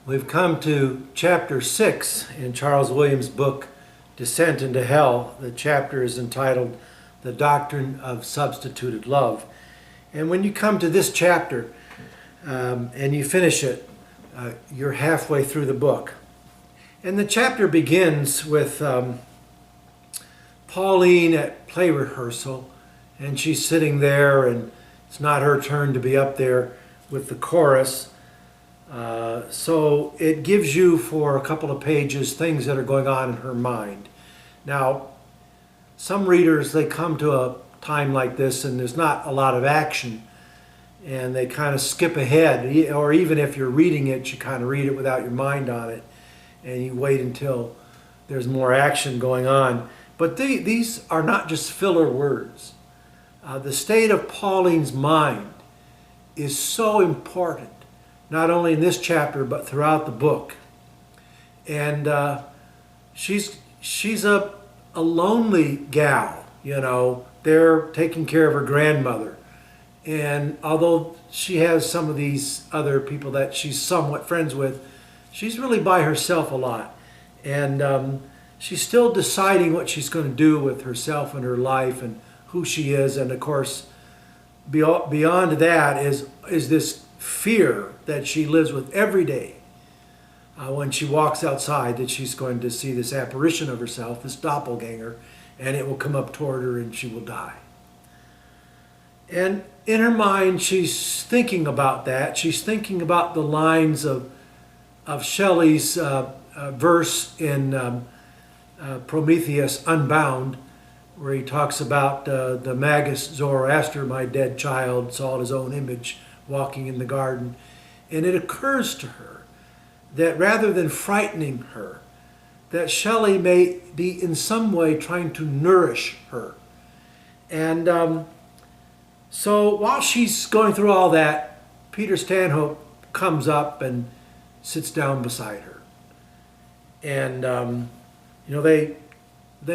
We've come to chapter 6 in Charles Williams' book, Descent into Hell. The chapter is entitled The Doctrine of Substituted Love. And when you come to this chapter and you finish it, you're halfway through the book. And the chapter begins with Pauline at play rehearsal, and she's sitting there, and it's not her turn to be up there with the chorus. So it gives you, for a couple of pages, things that are going on in her mind. Now, some readers, they come to a time like this and there's not a lot of action, and they kind of skip ahead, or even if you're reading it, you kind of read it without your mind on it, and you wait until there's more action going on. But these are not just filler words. The state of Pauline's mind is so important, not only in this chapter, but throughout the book. And she's a lonely gal, you know. They're taking care of her grandmother. And although she has some of these other people that she's somewhat friends with, she's really by herself a lot. And she's still deciding what she's going to do with herself and her life and who she is. And of course, beyond that is this fear that she lives with every day when she walks outside, that she's going to see this apparition of herself, this doppelganger, and it will come up toward her and she will die. And in her mind, she's thinking about that. She's thinking about the lines of Shelley's verse in Prometheus Unbound, where he talks about the magus Zoroaster, my dead child, saw his own image walking in the garden. And it occurs to her that rather than frightening her, that Shelley may be in some way trying to nourish her. And so while she's going through all that, Peter Stanhope comes up and sits down beside her. And you know, they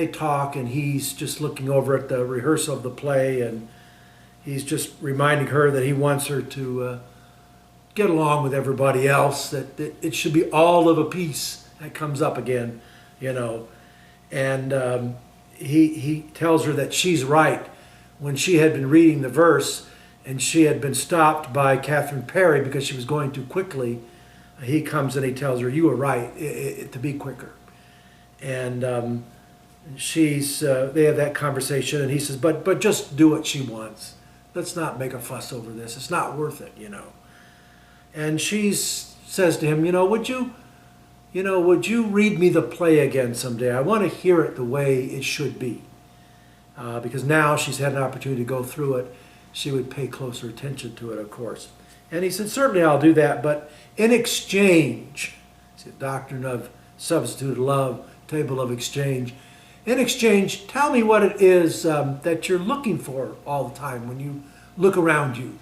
talk, and he's just looking over at the rehearsal of the play, and he's just reminding her that he wants her to get along with everybody else, that it should be all of a piece. That comes up again, you know. And he tells her that she's right. When she had been reading the verse and she had been stopped by Catherine Perry because she was going too quickly, he comes and he tells her, you were right, to be quicker. And they have that conversation, and he says, but just do what she wants. Let's not make a fuss over this. It's not worth it, you know. And she says to him, would you read me the play again someday? I want to hear it the way it should be. Because now she's had an opportunity to go through it. She would pay closer attention to it, of course. And he said, certainly I'll do that, but in exchange, it's the doctrine of substituted love, table of exchange. In exchange, tell me what it is that you're looking for all the time when you look around you.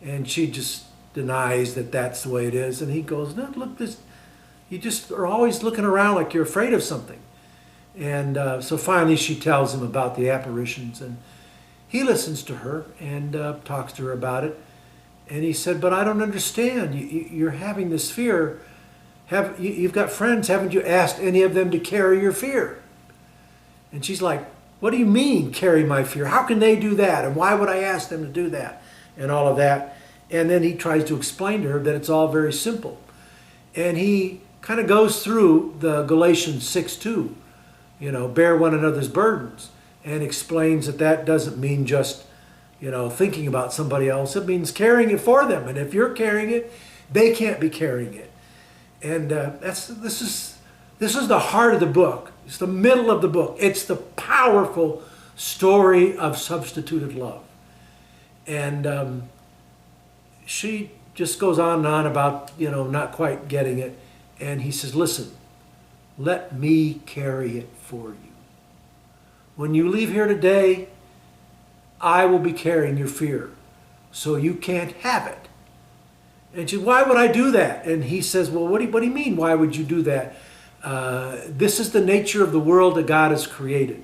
And she just denies that that's the way it is. And he goes, no, look, you just are always looking around like you're afraid of something. And so finally she tells him about the apparitions. And he listens to her and talks to her about it. And he said, but I don't understand. You're having this fear. You've got friends. Haven't you asked any of them to carry your fear? And she's like, what do you mean, carry my fear? How can they do that? And why would I ask them to do that? And all of that. And then he tries to explain to her that it's all very simple. And he kind of goes through the Galatians 6:2, bear one another's burdens, and explains that doesn't mean just, thinking about somebody else. It means carrying it for them. And if you're carrying it, they can't be carrying it. And this is the heart of the book. It's the middle of the book. It's the powerful story of substituted love. And she just goes on and on about, not quite getting it. And he says, listen, let me carry it for you. When you leave here today, I will be carrying your fear, so you can't have it. And she said, why would I do that? And he says, well, what do you mean, why would you do that? This is the nature of the world that God has created.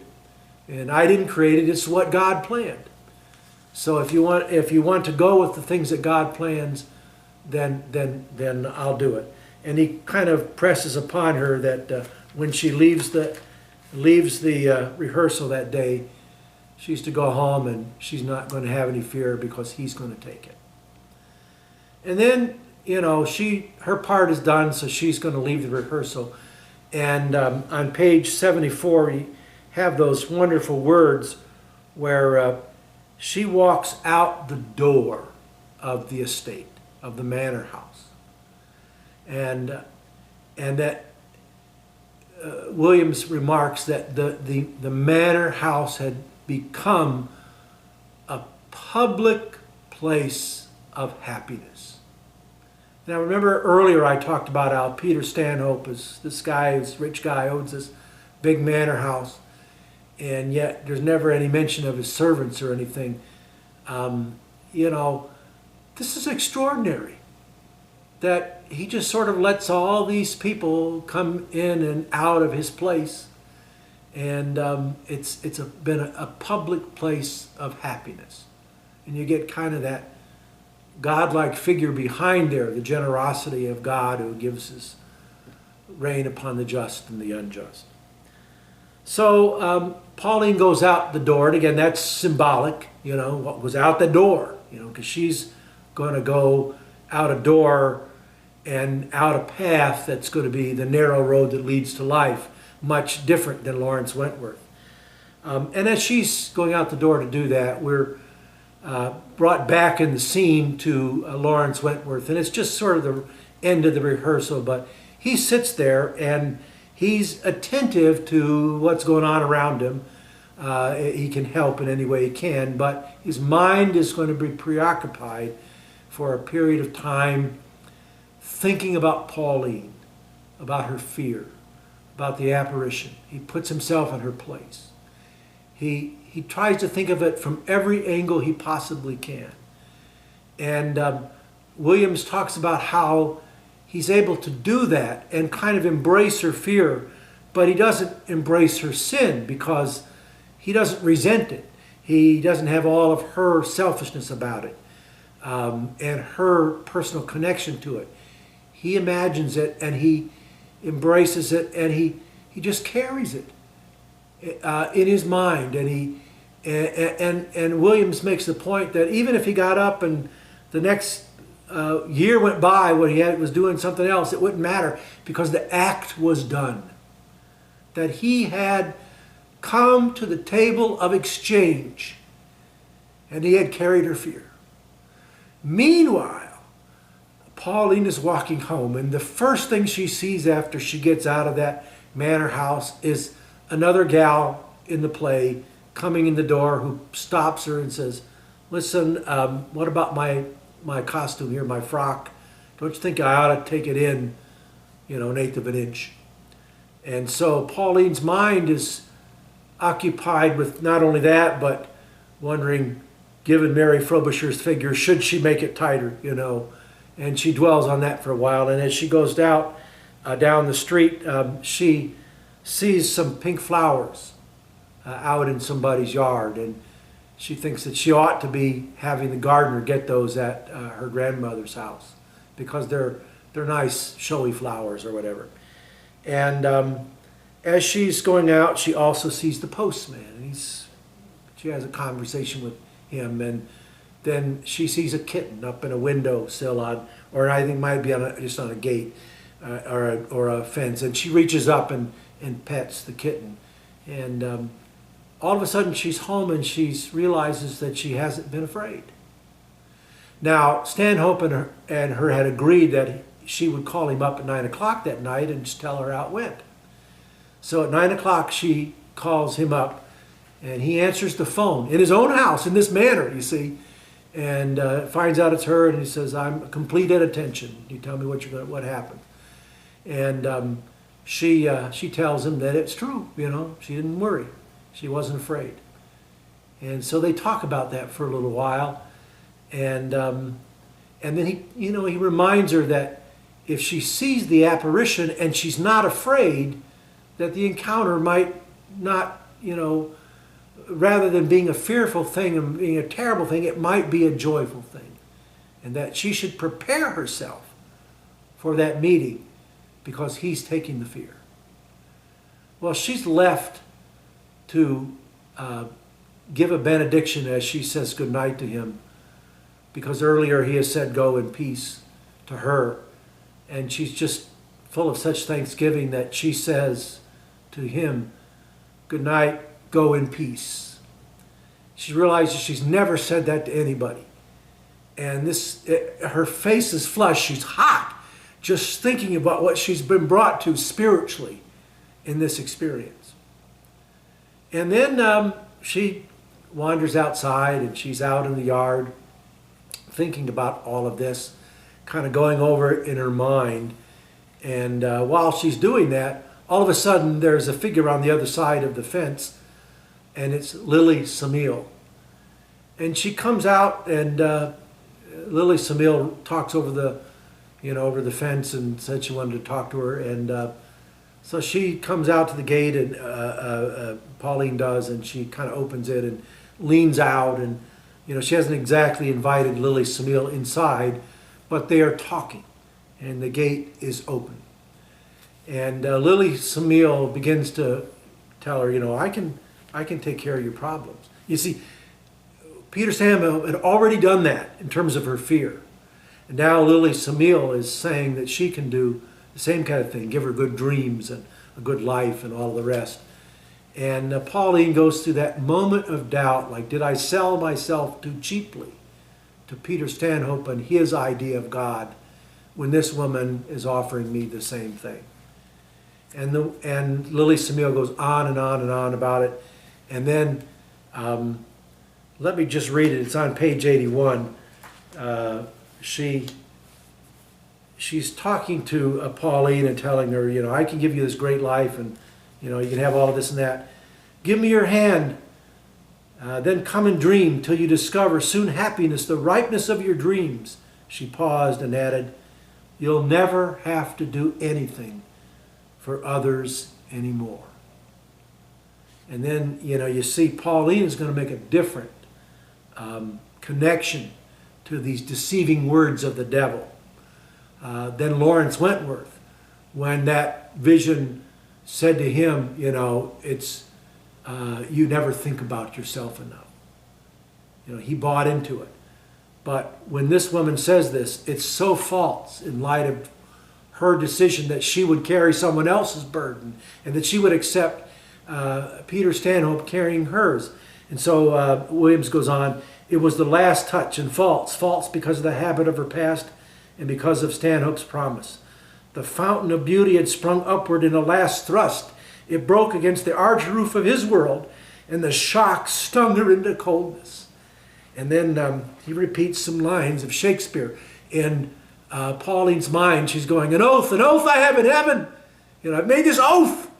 And I didn't create it, it's what God planned. So if you want to go with the things that God plans, then I'll do it. And he kind of presses upon her that when she leaves the rehearsal that day, she's to go home and she's not going to have any fear because he's going to take it. And then, her part is done, so she's going to leave the rehearsal. And on page 74, we have those wonderful words where she walks out the door of the estate, of the manor house. And that Williams remarks that the manor house had become a public place of happiness. Now remember earlier I talked about how Peter Stanhope is this guy, this rich guy, owns this big manor house, and yet there's never any mention of his servants or anything. This is extraordinary that he just sort of lets all these people come in and out of his place, and it's been a public place of happiness. And you get kind of that godlike figure behind there, the generosity of God who gives his rain upon the just and the unjust. So Pauline goes out the door, and again that's symbolic, what goes out the door, because she's going to go out a door and out a path that's going to be the narrow road that leads to life, much different than Lawrence Wentworth. And as she's going out the door to do that, we're brought back in the scene to Lawrence Wentworth, and it's just sort of the end of the rehearsal, but he sits there and he's attentive to what's going on around him. He can help in any way he can, but his mind is going to be preoccupied for a period of time thinking about Pauline, about her fear, about the apparition. He puts himself in her place. He tries to think of it from every angle he possibly can. And Williams talks about how he's able to do that and kind of embrace her fear, but he doesn't embrace her sin because he doesn't resent it. He doesn't have all of her selfishness about it and her personal connection to it. He imagines it and he embraces it and he just carries it in his mind. And Williams makes the point that even if he got up and the next year went by when he was doing something else, it wouldn't matter because the act was done. That he had come to the table of exchange and he had carried her fear. Meanwhile, Pauline is walking home, and the first thing she sees after she gets out of that manor house is another gal in the play coming in the door who stops her and says, "Listen, what about my costume here, my frock? Don't you think I ought to take it in, an eighth of an inch?" And so Pauline's mind is occupied with not only that, but wondering, given Mary Frobisher's figure, should she make it tighter, And she dwells on that for a while. And as she goes down the street, she sees some pink flowers out in somebody's yard. And she thinks that she ought to be having the gardener get those at her grandmother's house because they're nice, showy flowers or whatever. And as she's going out, she also sees the postman. And she has a conversation with him. And then she sees a kitten up in a windowsill or I think it might be just on a gate or a fence. And she reaches up and pets the kitten. And all of a sudden she's home and she realizes that she hasn't been afraid. Now, Stanhope and her had agreed that she would call him up at 9 o'clock that night and just tell her how it went. So at 9 o'clock she calls him up and he answers the phone in his own house in this manner, you see. And finds out it's her, and he says, "I'm complete at attention. You tell me what happened." And she tells him that it's true. She didn't worry. She wasn't afraid. And so they talk about that for a little while, and then he reminds her that if she sees the apparition and she's not afraid, that the encounter might not, rather than being a fearful thing and being a terrible thing, it might be a joyful thing. And that she should prepare herself for that meeting because he's taking the fear. Well, she's left to give a benediction as she says goodnight to him, because earlier he has said go in peace to her, and she's just full of such thanksgiving that she says to him, good night, go in peace. She realizes she's never said that to anybody. And her face is flushed. She's hot just thinking about what she's been brought to spiritually in this experience. And then she wanders outside, and she's out in the yard thinking about all of this, kind of going over it in her mind. And while she's doing that, all of a sudden there's a figure on the other side of the fence, and it's Lily Samil. And she comes out, and Lily Samil talks over the fence and said she wanted to talk to her. And so she comes out to the gate, and Pauline does, and she kind of opens it and leans out. And she hasn't exactly invited Lily Samil inside, but they are talking, and the gate is open. And Lily Samil begins to tell her, I can take care of your problems. You see, Peter Stanhope had already done that in terms of her fear. And now Lily Samil is saying that she can do the same kind of thing, give her good dreams and a good life and all the rest. And Pauline goes through that moment of doubt, like, did I sell myself too cheaply to Peter Stanhope and his idea of God when this woman is offering me the same thing? And Lily Samil goes on and on and on about it. And then, let me just read it. It's on page 81. She's talking to Pauline and telling her, I can give you this great life, and you can have all of this and that. Give me your hand, then come and dream till you discover soon happiness, the ripeness of your dreams. She paused and added, you'll never have to do anything for others anymore. And then, you see Pauline is going to make a different connection to these deceiving words of the devil than Lawrence Wentworth, when that vision said to him, it's you never think about yourself enough. He bought into it. But when this woman says this, it's so false in light of her decision that she would carry someone else's burden and that she would accept Peter Stanhope carrying hers. And so Williams goes on, it was the last touch, and false because of the habit of her past and because of Stanhope's promise. The fountain of beauty had sprung upward in a last thrust. It broke against the arched roof of his world, and the shock stung her into coldness. And then he repeats some lines of Shakespeare. In Pauline's mind, she's going, an oath I have in heaven. I've made this oath.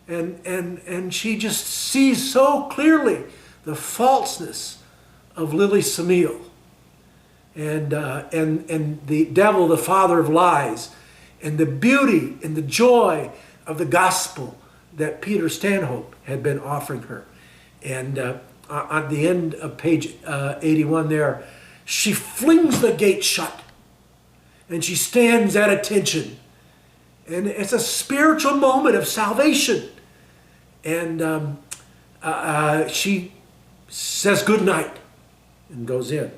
And she just sees so clearly the falseness of Lily Samil and the devil, the father of lies, and the beauty and the joy of the gospel that Peter Stanhope had been offering her. And at the end of page 81 there, she flings the gate shut and she stands at attention. And it's a spiritual moment of salvation. And she says good night and goes in.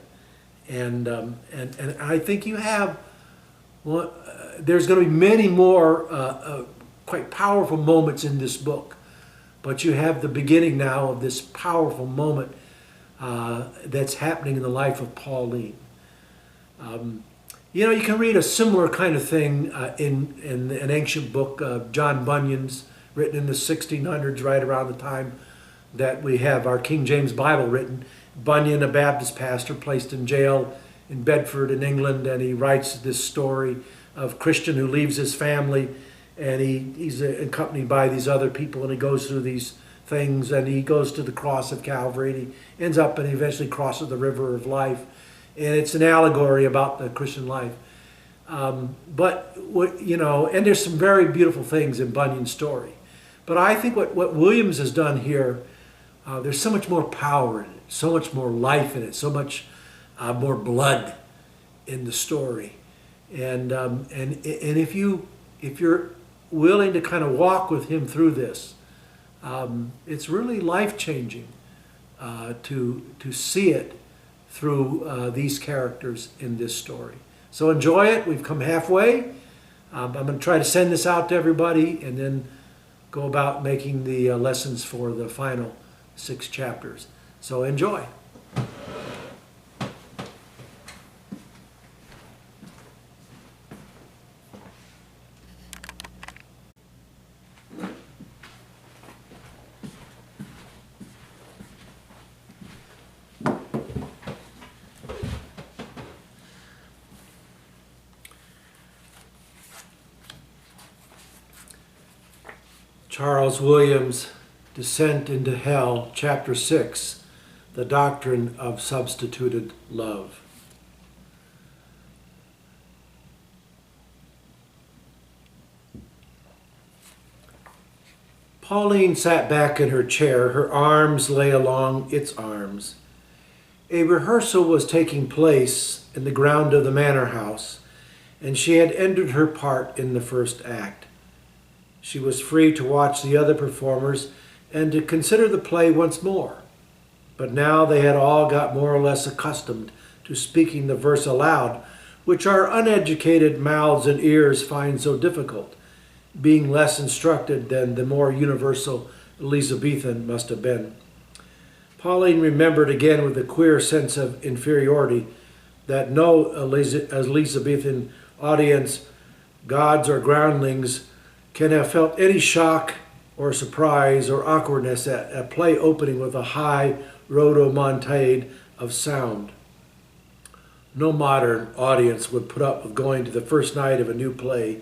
And I think you have, there's going to be many more quite powerful moments in this book. But you have the beginning now of this powerful moment that's happening in the life of Pauline. You can read a similar kind of thing in an ancient book of John Bunyan's, written in the 1600s, right around the time that we have our King James Bible written. Bunyan, a Baptist pastor, placed in jail in Bedford in England, and he writes this story of a Christian who leaves his family, and he's accompanied by these other people, and he goes through these things, and he goes to the cross of Calvary, and he ends up and he eventually crosses the river of life. And it's an allegory about the Christian life. And there's some very beautiful things in Bunyan's story. But I think what Williams has done here, there's so much more power in it, so much more life in it, so much more blood in the story. And if you if you're willing to kind of walk with him through this, it's really life-changing to see it through these characters in this story. So enjoy it. We've come halfway. I'm going to try to send this out to everybody and then go about making the lessons for the final 6 chapters. So enjoy. Charles Williams' Descent into Hell, Chapter 6, The Doctrine of Substituted Love. Pauline sat back in her chair. Her arms lay along its arms. A rehearsal was taking place in the ground of the manor house, and she had ended her part in the first act. She was free to watch the other performers and to consider the play once more. But now they had all got more or less accustomed to speaking the verse aloud, which our uneducated mouths and ears find so difficult, being less instructed than the more universal Elizabethan must have been. Pauline remembered again with a queer sense of inferiority that no Elizabethan audience, gods or groundlings, can have felt any shock or surprise or awkwardness at a play opening with a high rhodomontade of sound. No modern audience would put up with going to the first night of a new play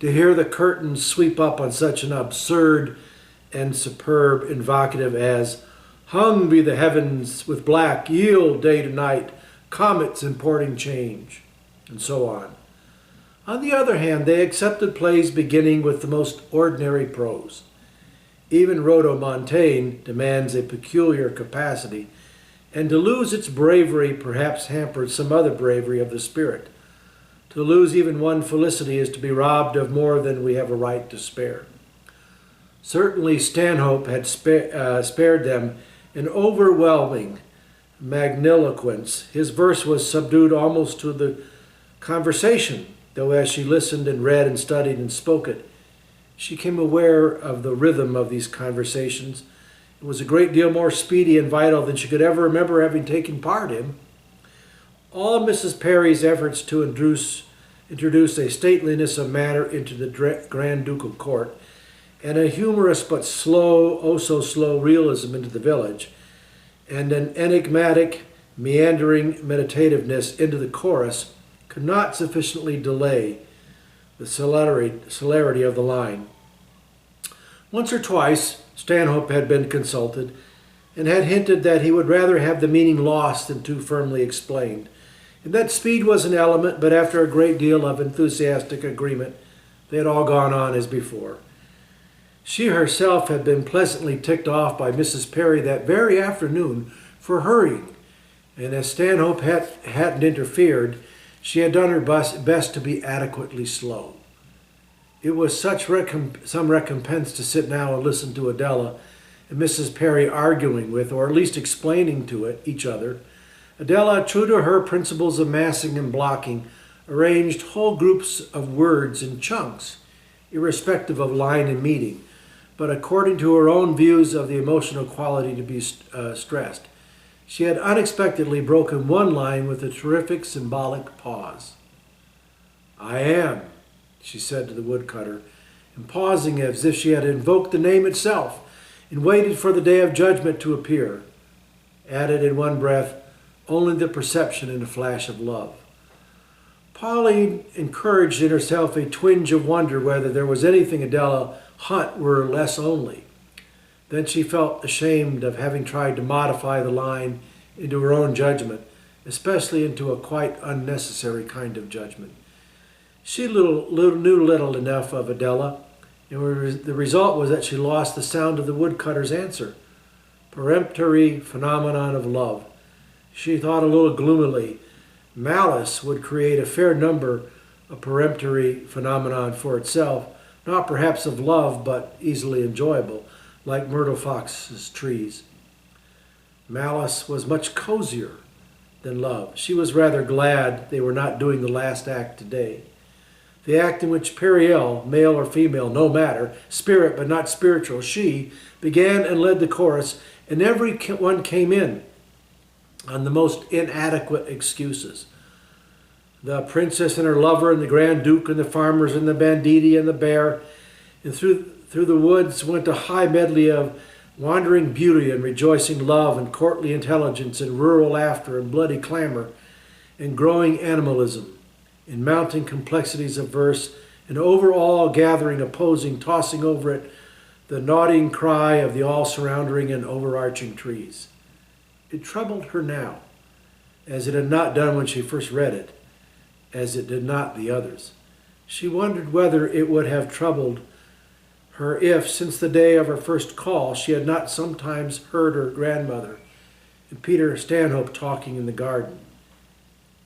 to hear the curtains sweep up on such an absurd and superb invocative as "Hung be the heavens with black, yield day to night, comets importing change," and so on. On the other hand, they accepted plays beginning with the most ordinary prose. Even rhodomontade demands a peculiar capacity, and to lose its bravery perhaps hampered some other bravery of the spirit. To lose even one felicity is to be robbed of more than we have a right to spare. Certainly Stanhope had spared them an overwhelming magniloquence. His verse was subdued almost to the conversation, though as she listened and read and studied and spoke it, she became aware of the rhythm of these conversations. It was a great deal more speedy and vital than she could ever remember having taken part in. All Mrs. Perry's efforts to introduce a stateliness of manner into the Grand Ducal Court and a humorous but slow, oh so slow realism into the village, and an enigmatic, meandering meditativeness into the chorus could not sufficiently delay the celerity of the line. Once or twice, Stanhope had been consulted and had hinted that he would rather have the meaning lost than too firmly explained, and that speed was an element, but after a great deal of enthusiastic agreement, they had all gone on as before. She herself had been pleasantly ticked off by Mrs. Perry that very afternoon for hurrying, and as Stanhope hadn't interfered, she had done her best to be adequately slow. It was such some recompense to sit now and listen to Adela and Mrs. Perry arguing with, or at least explaining to each other. Adela, true to her principles of massing and blocking, arranged whole groups of words in chunks, irrespective of line and meaning, but according to her own views of the emotional quality to be stressed. She had unexpectedly broken one line with a terrific symbolic pause. "I am," she said to the woodcutter, and pausing as if she had invoked the name itself and waited for the day of judgment to appear, added in one breath, only the perception in a flash of love. Pauline encouraged in herself a twinge of wonder whether there was anything Adela Hunt were less only. Then she felt ashamed of having tried to modify the line into her own judgment, especially into a quite unnecessary kind of judgment. She knew little enough of Adela, and the result was that she lost the sound of the woodcutter's answer. Peremptory phenomenon of love. She thought a little gloomily, malice would create a fair number a peremptory phenomenon for itself, not perhaps of love, but easily enjoyable, like Myrtle Fox's trees. Malice was much cozier than love. She was rather glad they were not doing the last act today. The act in which Periel, male or female, no matter, spirit but not spiritual, she began and led the chorus, and every one came in on the most inadequate excuses. The princess and her lover, and the Grand Duke, and the farmers, and the banditti, and the bear, and through the woods went a high medley of wandering beauty and rejoicing love and courtly intelligence and rural laughter and bloody clamor and growing animalism and mounting complexities of verse and over all gathering, opposing, tossing over it the nodding cry of the all-surrounding and overarching trees. It troubled her now, as it had not done when she first read it, as it did not the others. She wondered whether it would have troubled her if, since the day of her first call, she had not sometimes heard her grandmother and Peter Stanhope talking in the garden.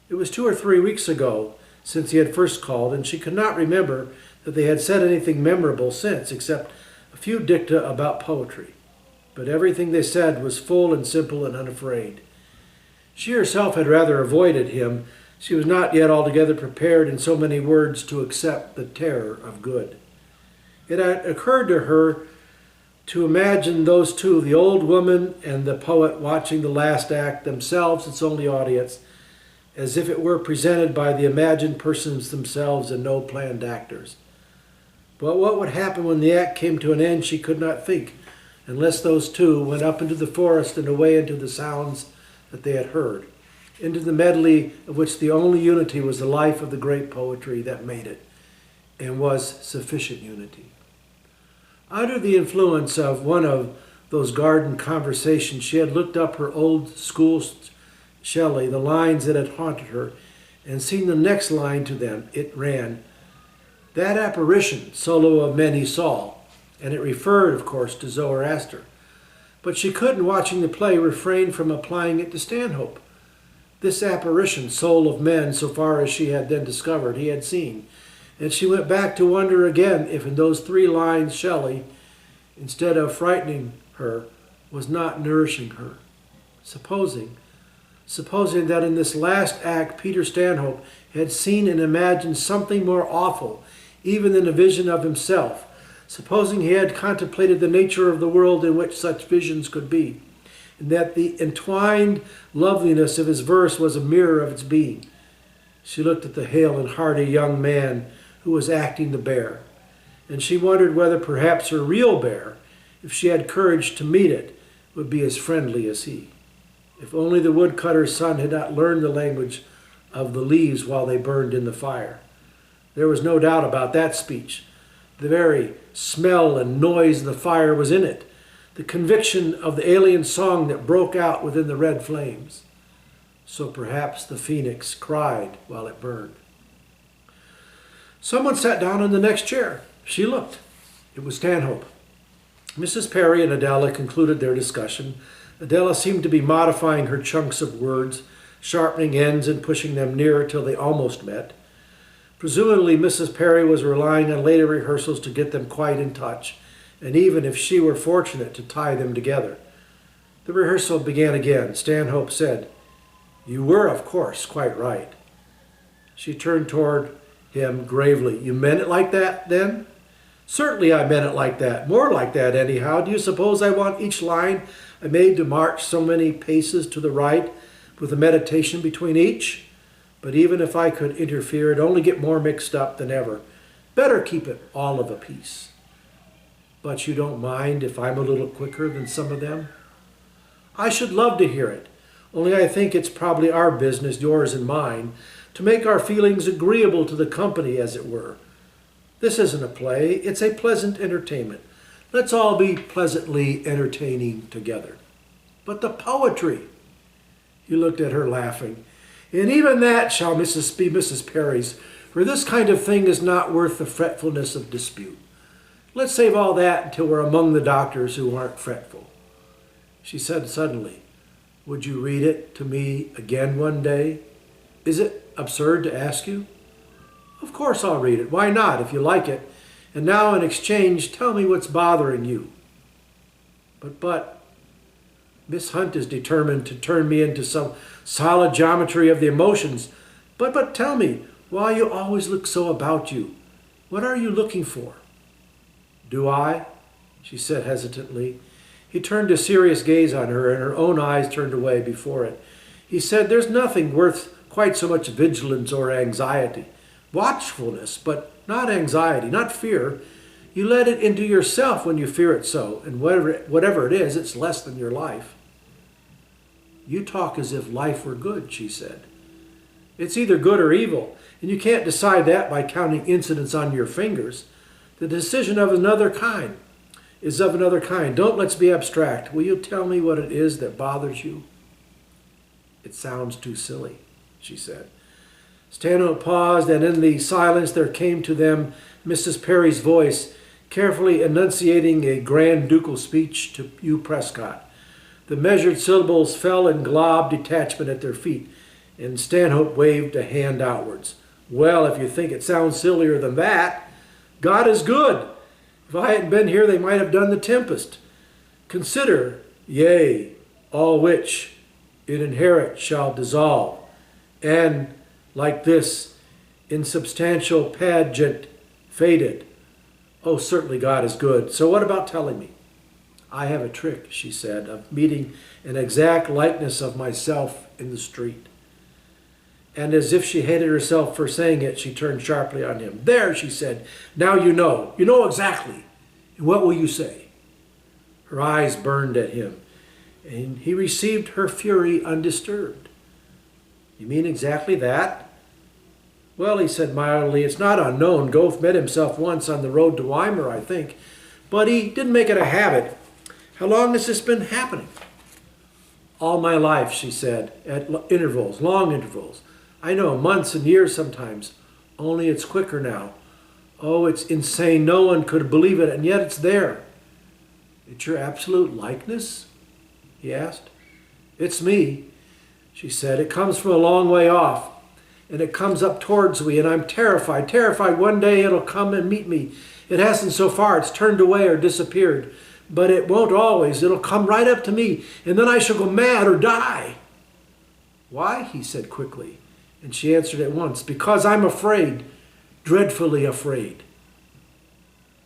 It was 2 or 3 weeks ago since he had first called, and she could not remember that they had said anything memorable since, except a few dicta about poetry. But everything they said was full and simple and unafraid. She herself had rather avoided him. She was not yet altogether prepared in so many words to accept the terror of good. It had occurred to her to imagine those two, the old woman and the poet, watching the last act, themselves its only audience, as if it were presented by the imagined persons themselves and no planned actors. But what would happen when the act came to an end she could not think, unless those two went up into the forest and away into the sounds that they had heard, into the medley of which the only unity was the life of the great poetry that made it, and was sufficient unity. Under the influence of one of those garden conversations, she had looked up her old school Shelley, the lines that had haunted her, and seen the next line to them. It ran, "That apparition, solo of men he saw," and it referred, of course, to Zoroaster. But she couldn't, watching the play, refrain from applying it to Stanhope. This apparition, soul of men, so far as she had then discovered, he had seen. And she went back to wonder again if in those 3 lines Shelley, instead of frightening her, was not nourishing her. Supposing that in this last act Peter Stanhope had seen and imagined something more awful even than a vision of himself. Supposing he had contemplated the nature of the world in which such visions could be, and that the entwined loveliness of his verse was a mirror of its being. She looked at the hale and hearty young man who was acting the bear, and she wondered whether perhaps her real bear, if she had courage to meet it, would be as friendly as he. If only the woodcutter's son had not learned the language of the leaves while they burned in the fire. There was no doubt about that speech. The very smell and noise of the fire was in it, the conviction of the alien song that broke out within the red flames. So perhaps the phoenix cried while it burned. Someone sat down in the next chair. She looked. It was Stanhope. Mrs. Perry and Adela concluded their discussion. Adela seemed to be modifying her chunks of words, sharpening ends and pushing them nearer till they almost met. Presumably Mrs. Perry was relying on later rehearsals to get them quite in touch, and even if she were fortunate, to tie them together. The rehearsal began again. Stanhope said, "You were, of course, quite right." She turned toward him gravely. "You meant it like that, then?" "Certainly I meant it like that. More like that, anyhow. Do you suppose I want each line I made to march so many paces to the right with a meditation between each? But even if I could interfere, it'd only get more mixed up than ever. Better keep it all of a piece." "But you don't mind if I'm a little quicker than some of them?" "I should love to hear it. Only I think it's probably our business, yours and mine, to make our feelings agreeable to the company, as it were. This isn't a play, it's a pleasant entertainment. Let's all be pleasantly entertaining together." "But the poetry!" He looked at her, laughing. "And even that shall be Mrs. Perry's, for this kind of thing is not worth the fretfulness of dispute. Let's save all that until we're among the doctors who aren't fretful." She said suddenly, "Would you read it to me again one day? Is it absurd to ask you?" Of course I'll read it. Why not, if you like it? And now in exchange, tell me what's bothering you. But, Miss Hunt is determined to turn me into some solid geometry of the emotions. But tell me, why you always look so about you? What are you looking for? Do I? She said hesitantly. He turned a serious gaze on her, and her own eyes turned away before it. He said, there's nothing worth quite so much vigilance or anxiety. Watchfulness, but not anxiety, not fear. You let it into yourself when you fear it so, and whatever it is, it's less than your life. You talk as if life were good, she said. It's either good or evil, and you can't decide that by counting incidents on your fingers. The decision of another kind is of another kind. Don't let's be abstract. Will you tell me what it is that bothers you? It sounds too silly, she said. Stanhope paused, and in the silence there came to them Mrs. Perry's voice, carefully enunciating a grand ducal speech to Hugh Prescott. The measured syllables fell in glob detachment at their feet, and Stanhope waved a hand outwards. Well, if you think it sounds sillier than that, God is good. If I hadn't been here, they might have done the tempest. Consider, yea, all which it inherit shall dissolve, and, like this, insubstantial pageant faded. Oh, certainly God is good. So what about telling me? I have a trick, she said, of meeting an exact likeness of myself in the street. And as if she hated herself for saying it, she turned sharply on him. There, she said, now you know. You know exactly. And what will you say? Her eyes burned at him, and he received her fury undisturbed. You mean exactly that? Well, he said mildly, it's not unknown. Goethe met himself once on the road to Weimar, I think. But he didn't make it a habit. How long has this been happening? All my life, she said, at intervals, long intervals. I know, months and years sometimes. Only it's quicker now. Oh, it's insane. No one could believe it, and yet it's there. It's your absolute likeness? He asked. It's me, she said. It comes from a long way off, and it comes up towards me, and I'm terrified one day it'll come and meet me. It hasn't so far. It's turned away or disappeared. But it won't always. It'll come right up to me, and then I shall go mad or die. Why? He said quickly, and she answered at once, because I'm afraid, dreadfully afraid.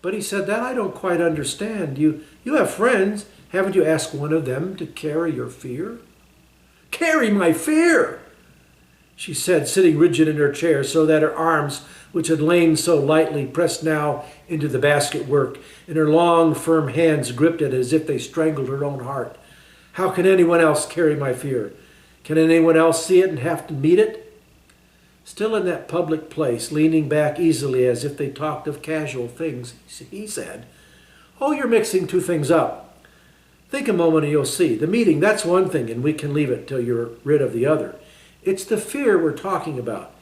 But he said, that I don't quite understand. You have friends. Haven't you asked one of them to carry your fear? Carry my fear, she said, sitting rigid in her chair so that her arms, which had lain so lightly, pressed now into the basket work, and her long, firm hands gripped it as if they strangled her own heart. How can anyone else carry my fear? Can anyone else see it and have to meet it? Still in that public place, leaning back easily as if they talked of casual things, he said, oh, you're mixing two things up. Think a moment and you'll see. The meeting, that's one thing, and we can leave it till you're rid of the other. It's the fear we're talking about.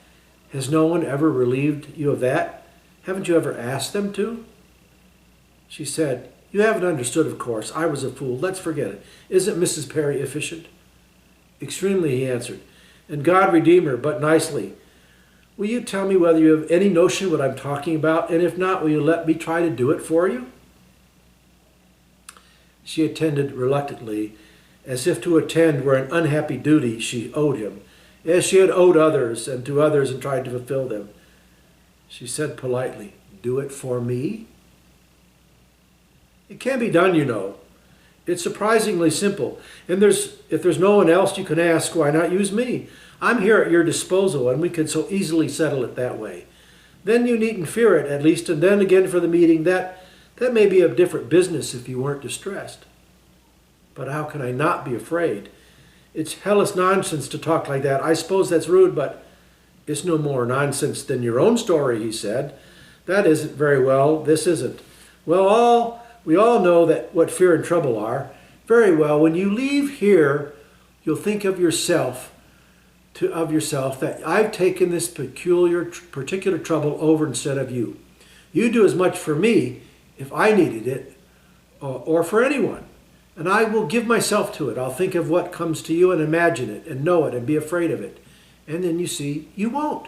Has no one ever relieved you of that? Haven't you ever asked them to? She said, you haven't understood, of course. I was a fool. Let's forget it. Isn't Mrs. Perry efficient? Extremely, he answered. And God redeem her, but nicely. Will you tell me whether you have any notion what I'm talking about? And if not, will you let me try to do it for you? She attended reluctantly, as if to attend were an unhappy duty she owed him, as she had owed others and to others and tried to fulfill them. She said politely, do it for me? It can be done, you know. It's surprisingly simple. And if there's no one else you can ask, why not use me? I'm here at your disposal, and we can so easily settle it that way. Then you needn't fear it, at least, and then again for the meeting, that may be a different business if you weren't distressed. But how can I not be afraid? It's hellish nonsense to talk like that. I suppose that's rude, but it's no more nonsense than your own story, he said. That isn't very well. This isn't. Well, we all know that what fear and trouble are. Very well. When you leave here, you'll think of yourself, that I've taken this particular trouble over instead of you. You do as much for me if I needed it, or for anyone. And I will give myself to it. I'll think of what comes to you and imagine it and know it and be afraid of it. And then you see, you won't.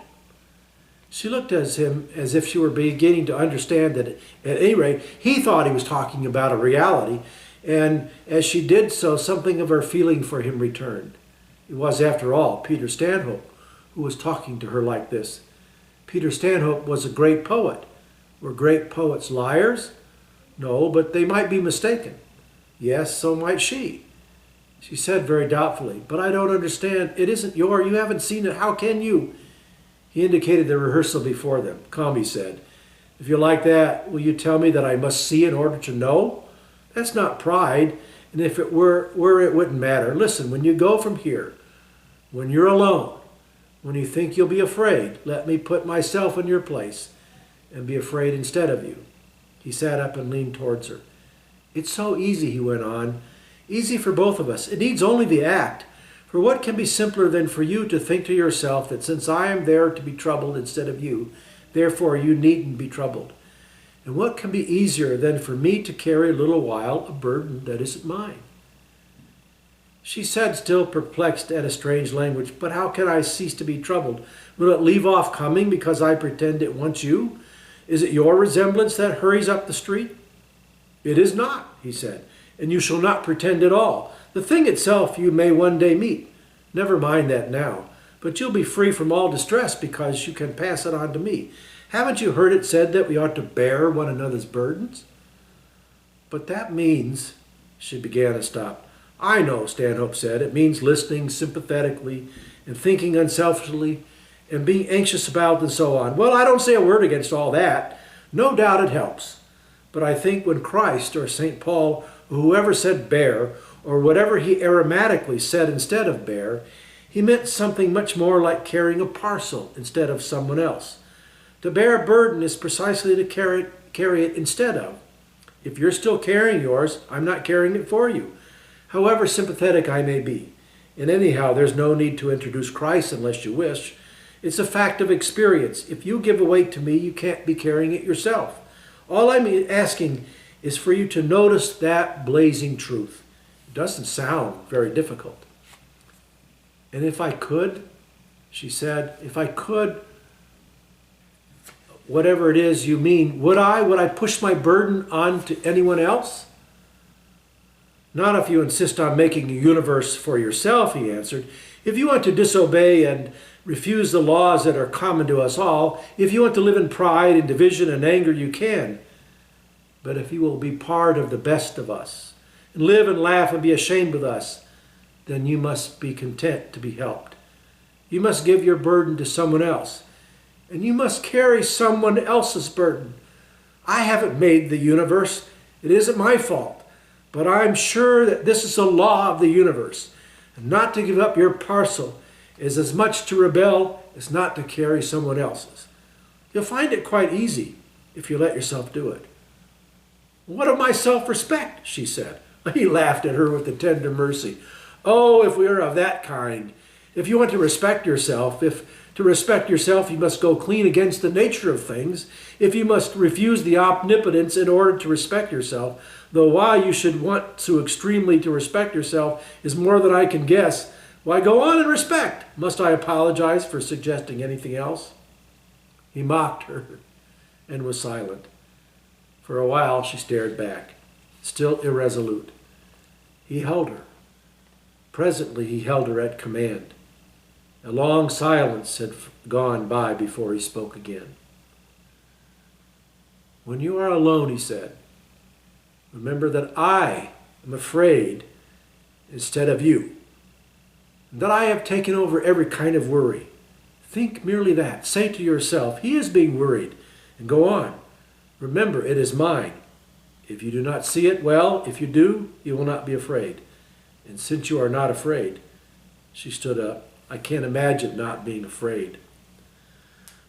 She looked at him as if she were beginning to understand that at any rate he thought he was talking about a reality, and as she did so, something of her feeling for him returned. It was, after all, Peter Stanhope who was talking to her like this. Peter Stanhope was a great poet. Were great poets liars? No, but they might be mistaken. Yes, so might she. She said very doubtfully, "But I don't understand. It isn't you haven't seen it. How can you?" He indicated the rehearsal before them. "Come," he said. "If you're like that, will you tell me that I must see in order to know? That's not pride, and if it were, it wouldn't matter. Listen, when you go from here, when you're alone, when you think you'll be afraid, let me put myself in your place and be afraid instead of you." He sat up and leaned towards her. "It's so easy," he went on. "Easy for both of us. It needs only the act. For what can be simpler than for you to think to yourself that since I am there to be troubled instead of you, therefore you needn't be troubled? And what can be easier than for me to carry a little while a burden that isn't mine?" She said, still perplexed at a strange language, "But how can I cease to be troubled? Will it leave off coming because I pretend it wants you? Is it your resemblance that hurries up the street?" "It is not," he said, "and you shall not pretend at all. The thing itself you may one day meet. Never mind that now. But you'll be free from all distress because you can pass it on to me. Haven't you heard it said that we ought to bear one another's burdens?" "But that means—" she began and stopped. "I know," Stanhope said. "It means listening sympathetically and thinking unselfishly and being anxious about and so on. Well, I don't say a word against all that. No doubt it helps. But I think when Christ or St. Paul or whoever said bear, or whatever he aromatically said instead of bear, he meant something much more like carrying a parcel instead of someone else. To bear a burden is precisely to carry it instead of. If you're still carrying yours, I'm not carrying it for you, however sympathetic I may be. And anyhow, there's no need to introduce Christ unless you wish. It's a fact of experience. If you give away to me, you can't be carrying it yourself. All I'm asking is for you to notice that blazing truth. It doesn't sound very difficult." "And if I could," she said, "if I could, whatever it is you mean, would I push my burden on to anyone else?" "Not if you insist on making a universe for yourself," he answered. "If you want to disobey and refuse the laws that are common to us all, if you want to live in pride and division and anger, you can. But if you will be part of the best of us, and live and laugh and be ashamed with us, then you must be content to be helped. You must give your burden to someone else, and you must carry someone else's burden. I haven't made the universe. It isn't my fault. But I'm sure that this is a law of the universe. And not to give up your parcel is as much to rebel as not to carry someone else's. You'll find it quite easy if you let yourself do it." "What of my self-respect?" she said. He laughed at her with a tender mercy. "Oh, if we are of that kind. If you want to respect yourself, if to respect yourself you must go clean against the nature of things, if you must refuse the omnipotence in order to respect yourself, though why you should want so extremely to respect yourself is more than I can guess, why go on and respect. Must I apologize for suggesting anything else?" He mocked her and was silent. For a while she stared back, still irresolute. He held her. Presently he held her at command. A long silence had gone by before he spoke again. "When you are alone," he said, "remember that I am afraid instead of you, and that I have taken over every kind of worry. Think merely that. Say to yourself, he is being worried, and go on. Remember, it is mine. If you do not see it, well, if you do, you will not be afraid. And since you are not afraid," she stood up, "I can't imagine not being afraid."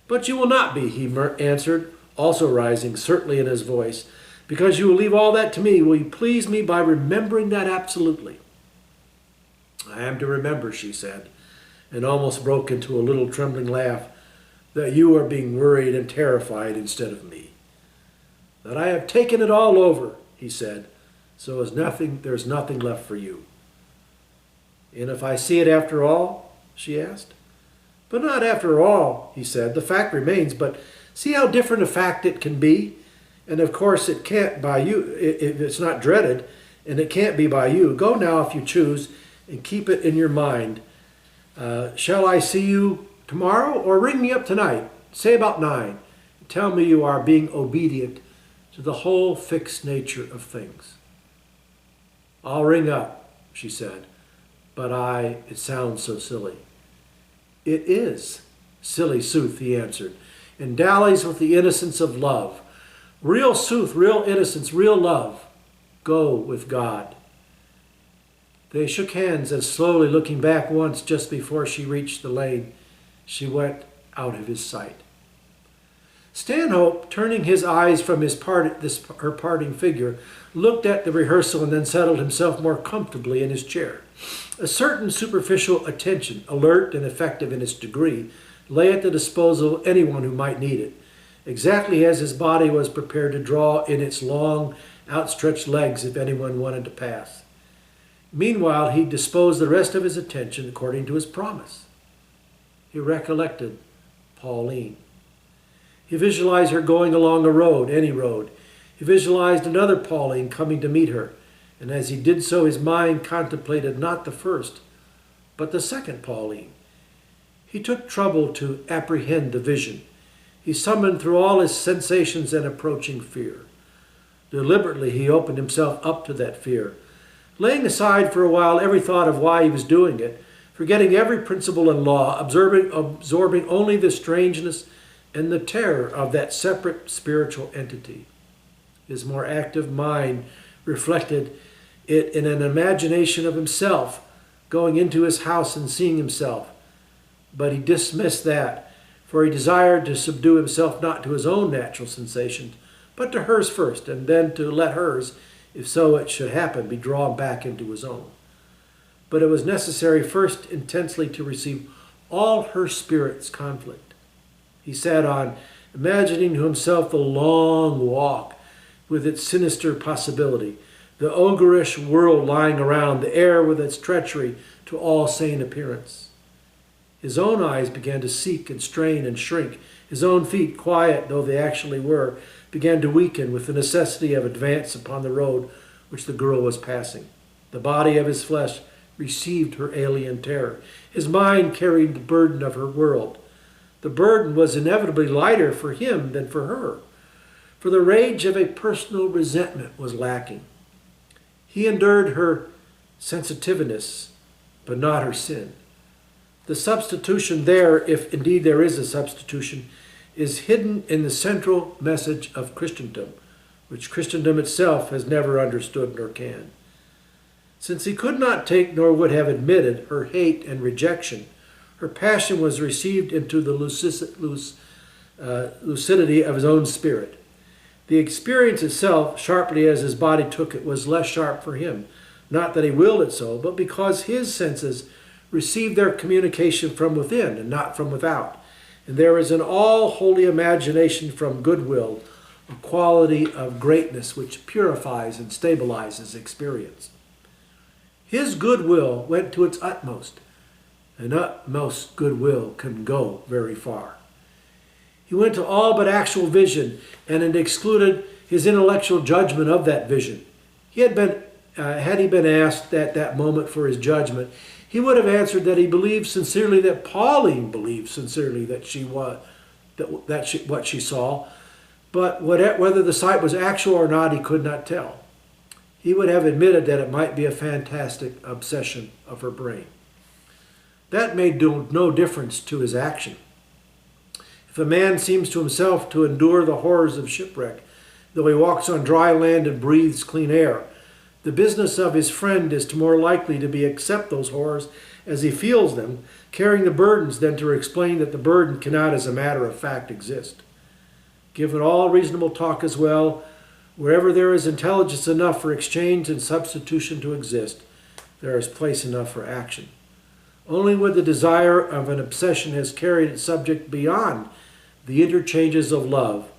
"But you will not be," he answered, also rising, certainly in his voice, "because you will leave all that to me. Will you please me by remembering that absolutely?" "I am to remember," she said, and almost broke into a little trembling laugh, "that you are being worried and terrified instead of me. That I have taken it all over," he said, "so there's nothing left for you." "And if I see it after all?" she asked. But not after all, he said. The fact remains, but see how different a fact it can be? And of course it can't by you, it's not dreaded, and it can't be by you. Go now if you choose, and keep it in your mind. Shall I see you tomorrow, or ring me up tonight? Say about 9. Tell me you are being obedient to the whole fixed nature of things. I'll ring up, she said, but it sounds so silly. It is silly sooth, he answered, and dallies with the innocence of love. Real sooth, real innocence, real love. Go with God. They shook hands as, slowly looking back once just before she reached the lane, she went out of his sight. Stanhope, turning his eyes from her parting figure, looked at the rehearsal and then settled himself more comfortably in his chair. A certain superficial attention, alert and effective in its degree, lay at the disposal of anyone who might need it, exactly as his body was prepared to draw in its long, outstretched legs if anyone wanted to pass. Meanwhile, he disposed the rest of his attention according to his promise. He recollected Pauline. He visualized her going along a road, any road. He visualized another Pauline coming to meet her, and as he did so, his mind contemplated not the first, but the second Pauline. He took trouble to apprehend the vision. He summoned through all his sensations an approaching fear. Deliberately, he opened himself up to that fear, laying aside for a while every thought of why he was doing it, forgetting every principle and law, absorbing only the strangeness and the terror of that separate spiritual entity. His more active mind reflected it in an imagination of himself going into his house and seeing himself. But he dismissed that, for he desired to subdue himself not to his own natural sensations, but to hers first, and then to let hers, if so it should happen, be drawn back into his own. But it was necessary first intensely to receive all her spirit's conflict. He sat on, imagining to himself the long walk with its sinister possibility, the ogreish world lying around, the air with its treachery to all sane appearance. His own eyes began to seek and strain and shrink. His own feet, quiet though they actually were, began to weaken with the necessity of advance upon the road which the girl was passing. The body of his flesh received her alien terror. His mind carried the burden of her world. The burden was inevitably lighter for him than for her, for the rage of a personal resentment was lacking. He endured her sensitiveness, but not her sin. The substitution there, if indeed there is a substitution, is hidden in the central message of Christendom, which Christendom itself has never understood nor can. Since he could not take nor would have admitted her hate and rejection, her passion was received into the lucidity of his own spirit. The experience itself, sharply as his body took it, was less sharp for him, not that he willed it so, but because his senses received their communication from within and not from without. And there is an all-holy imagination from goodwill, a quality of greatness which purifies and stabilizes experience. His goodwill went to its utmost, and utmost goodwill can go very far. He went to all but actual vision, and it excluded his intellectual judgment of that vision. Had he been asked at that moment for his judgment, he would have answered that he believed sincerely, that Pauline believed sincerely that what she saw, but whether the sight was actual or not, he could not tell. He would have admitted that it might be a fantastic obsession of her brain. That made no difference to his action. If a man seems to himself to endure the horrors of shipwreck, though he walks on dry land and breathes clean air, the business of his friend is more likely to be accept those horrors as he feels them, carrying the burdens, than to explain that the burden cannot as a matter of fact exist. Given all reasonable talk as well, wherever there is intelligence enough for exchange and substitution to exist, there is place enough for action. Only when the desire of an obsession has carried its subject beyond the interchanges of love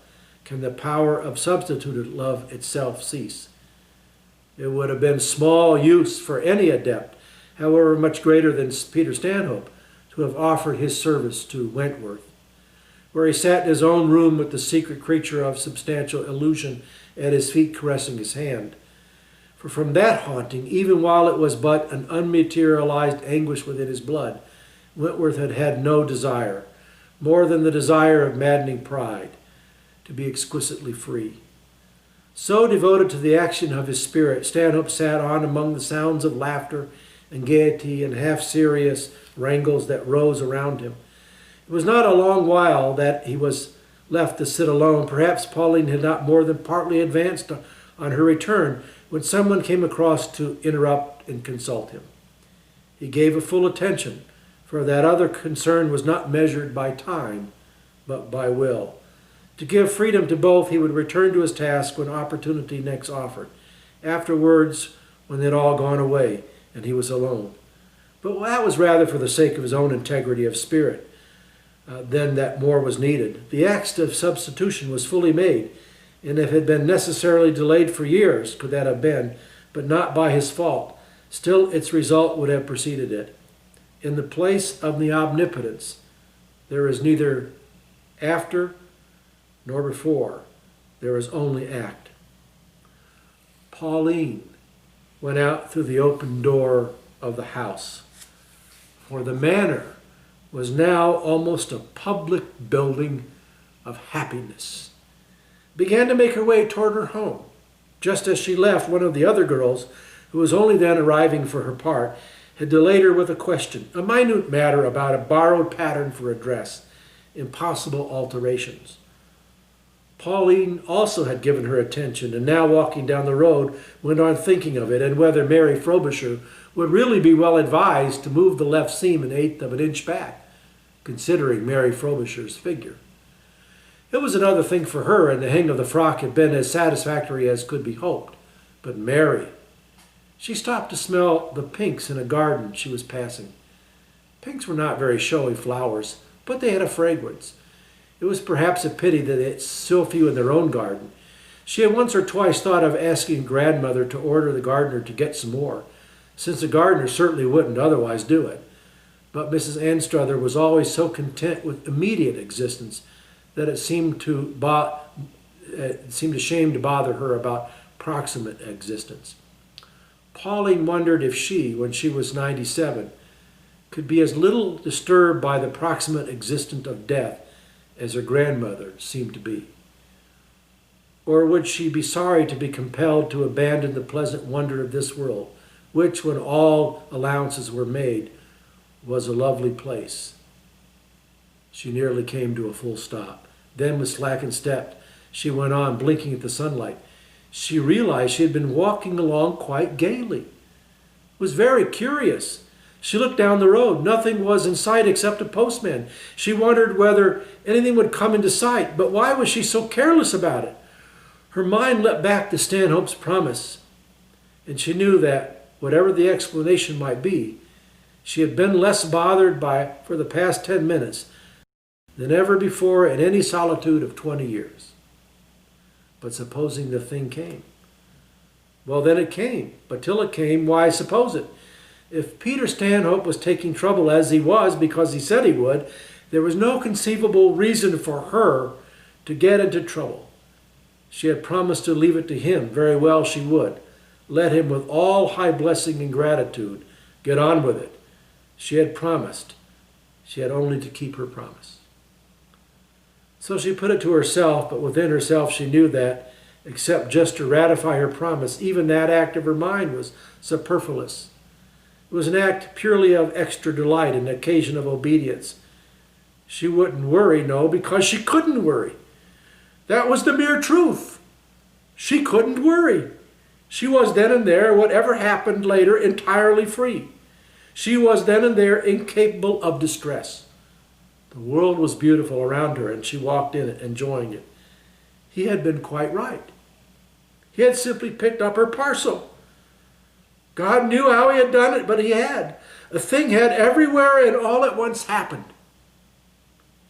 can the power of substituted love itself cease. It would have been small use for any adept, however much greater than Peter Stanhope, to have offered his service to Wentworth, where he sat in his own room with the secret creature of substantial illusion at his feet caressing his hand. For from that haunting, even while it was but an unmaterialized anguish within his blood, Wentworth had had no desire, more than the desire of maddening pride, to be exquisitely free. So devoted to the action of his spirit, Stanhope sat on among the sounds of laughter and gaiety and half-serious wrangles that rose around him. It was not a long while that he was left to sit alone. Perhaps Pauline had not more than partly advanced on her return when someone came across to interrupt and consult him. He gave a full attention, for that other concern was not measured by time, but by will. To give freedom to both, he would return to his task when opportunity next offered. Afterwards, when they had all gone away and he was alone. But that was rather for the sake of his own integrity of spirit than that more was needed. The act of substitution was fully made, and if it had been necessarily delayed for years, could that have been, but not by his fault, still its result would have preceded it. In the place of the omnipotence, there is neither after nor before, there is only act. Pauline went out through the open door of the house, for the manor was now almost a public building of happiness. Began to make her way toward her home. Just as she left, one of the other girls, who was only then arriving for her part, had delayed her with a question, a minute matter about a borrowed pattern for a dress, impossible alterations. Pauline also had given her attention, and now walking down the road went on thinking of it and whether Mary Frobisher would really be well advised to move the left seam an eighth of an inch back, considering Mary Frobisher's figure. It was another thing for her, and the hang of the frock had been as satisfactory as could be hoped. But Mary, she stopped to smell the pinks in a garden she was passing. Pinks were not very showy flowers, but they had a fragrance. It was perhaps a pity that it's so few in their own garden. She had once or twice thought of asking grandmother to order the gardener to get some more, since the gardener certainly wouldn't otherwise do it. But Mrs. Anstruther was always so content with immediate existence that it seemed a shame to bother her about proximate existence. Pauline wondered if she, when she was 97, could be as little disturbed by the proximate existence of death as her grandmother seemed to be. Or would she be sorry to be compelled to abandon the pleasant wonder of this world, which, when all allowances were made, was a lovely place? She nearly came to a full stop. Then, with slackened step, she went on, blinking at the sunlight. She realized she had been walking along quite gaily. It was very curious. She looked down the road. Nothing was in sight except a postman. She wondered whether anything would come into sight, but why was she so careless about it? Her mind leapt back to Stanhope's promise, and she knew that, whatever the explanation might be, she had been less bothered for the past 10 minutes than ever before in any solitude of 20 years. But supposing the thing came? Well, then it came. But till it came, why suppose it? If Peter Stanhope was taking trouble as he was because he said he would, there was no conceivable reason for her to get into trouble. She had promised to leave it to him. Very well, she would. Let him, with all high blessing and gratitude, get on with it. She had promised. She had only to keep her promise. So she put it to herself, but within herself she knew that, except just to ratify her promise, even that act of her mind was superfluous. It was an act purely of extra delight, an occasion of obedience. She wouldn't worry, no, because she couldn't worry. That was the mere truth. She couldn't worry. She was then and there, whatever happened later, entirely free. She was then and there incapable of distress. The world was beautiful around her, and she walked in it, enjoying it. He had been quite right. He had simply picked up her parcel. God knew how he had done it, but he had. A thing had everywhere and all at once happened.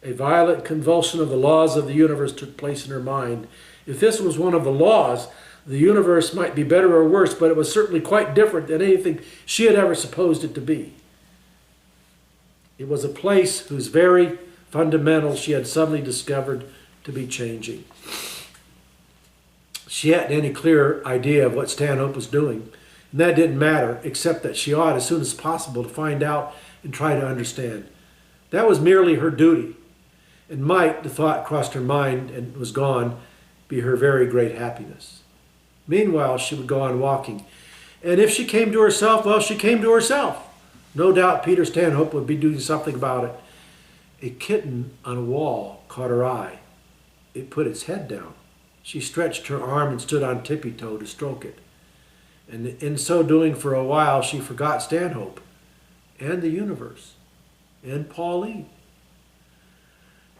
A violent convulsion of the laws of the universe took place in her mind. If this was one of the laws, the universe might be better or worse, but it was certainly quite different than anything she had ever supposed it to be. It was a place whose very fundamentals she had suddenly discovered to be changing. She hadn't any clear idea of what Stanhope was doing, and that didn't matter, except that she ought as soon as possible to find out and try to understand. That was merely her duty, and might, the thought crossed her mind and was gone, be her very great happiness. Meanwhile, she would go on walking, and if she came to herself, well, she came to herself. No doubt Peter Stanhope would be doing something about it. A kitten on a wall caught her eye. It put its head down. She stretched her arm and stood on tippy-toe to stroke it. And in so doing, for a while, she forgot Stanhope and the universe and Pauline.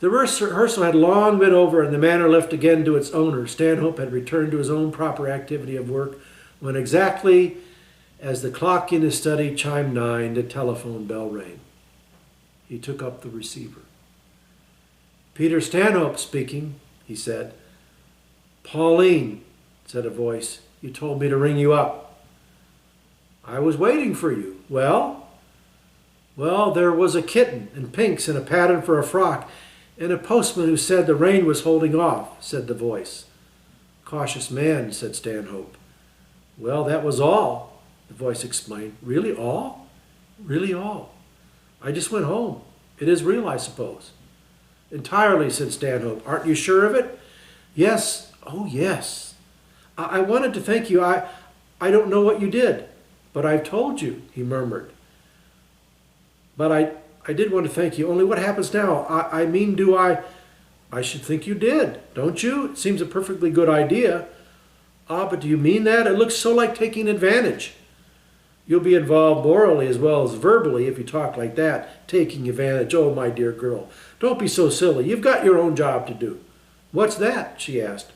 The rehearsal had long been over and the manor left again to its owner. Stanhope had returned to his own proper activity of work when exactly as the clock in his study chimed 9, the telephone bell rang. He took up the receiver. "Peter Stanhope speaking," he said. "Pauline," said a voice, "you told me to ring you up." "I was waiting for you. Well?" "Well, there was a kitten and pinks and a pattern for a frock and a postman who said the rain was holding off," said the voice. "Cautious man," said Stanhope. "Well, that was all," the voice explained. "Really all?" "Really all. I just went home. It is real, I suppose." "Entirely," said Stanhope. "Aren't you sure of it?" "Yes. Oh, yes. I wanted to thank you. I don't know what you did, but I've told you," he murmured. "But I did want to thank you. Only what happens now? I mean, do I should think you did, don't you? It seems a perfectly good idea." "Ah, but do you mean that? It looks so like taking advantage." "You'll be involved morally as well as verbally if you talk like that. Taking advantage. Oh, my dear girl, don't be so silly. You've got your own job to do." "What's that?" she asked.